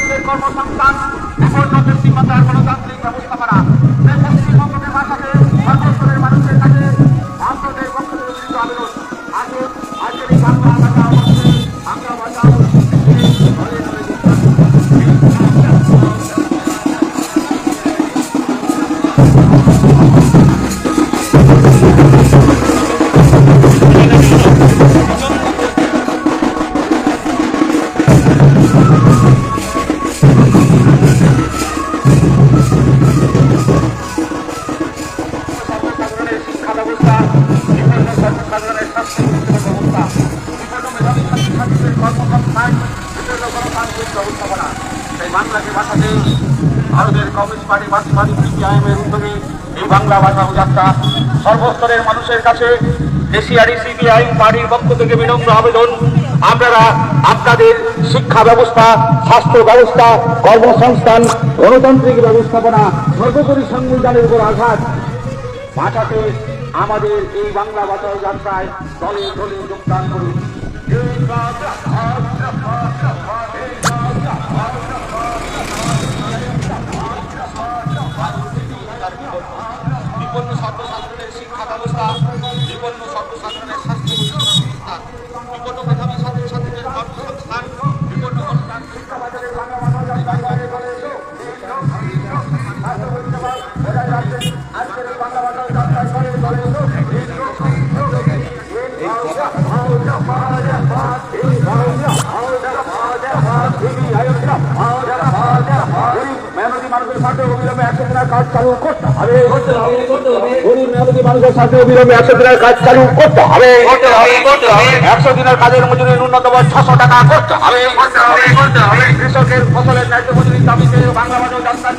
ছাত্রছাত্রীদের কর্মসংস্থান, বিপন্ন ব্যক্তিগতার গণতান্ত্রিক ব্যবস্থাপনা, পশ্চিমবঙ্গের ভাষাকে সর্বস্তরের মানুষের কাছে ভারতের পক্ষ থেকে গৃহীত আবেদন। আসুন আজকের এই বাংলা ভাষা অবশ্যই বাংলা ভাষা ব্যবস্থাপনা সেই বাংলাকে ভাষাতে ভারতের কমিউনিস্ট পার্টি মার্ক্সবাদী সিপিআইএমের উদ্যোগে এই বাংলা ভাষা যাত্রা সর্বস্তরের মানুষের কাছে এশিয়ারি সিপিআইএম পার্টির পক্ষ থেকে বিনম্র আবেদন। আপনারা আপনাদের শিক্ষা ব্যবস্থা, স্বাস্থ্য ব্যবস্থা, কর্মসংস্থান, গণতান্ত্রিক ব্যবস্থাপনা, সর্বোপরি সংবিধানের উপর আঘাত ভাষাতে আমাদের এই বাংলা ভাষা যাত্রায় দলে দলে যোগদান করুন। বিপন্ন ছাত্রছাত্রীদের শিক্ষা ব্যবস্থা, বিপন্ন ছাত্রছাত্রীদের স্বাস্থ্য ব্যবস্থা, বিপন্ন মেধাবী ছাত্রছাত্রীদের কর্মসংস্থান, বিপন্ন শিক্ষা বাজারে আজকের এই বাংলা ভাষা যাত্রায় মানুষের সাথে অবিলম্বে 100 দিনের কাজ চালু করতে হবে। গরিব মেহনতি মানুষের সাথে অবিলম্বে 100 দিনের কাজ চালু করতে হবে। 100 দিনের কাজের মজুরি ন্যূনতম 600 টাকা করতে হবে। কৃষকের ফসলের ন্যায্য মজুরির দাবিতে বাংলা ভাষা যাত্রা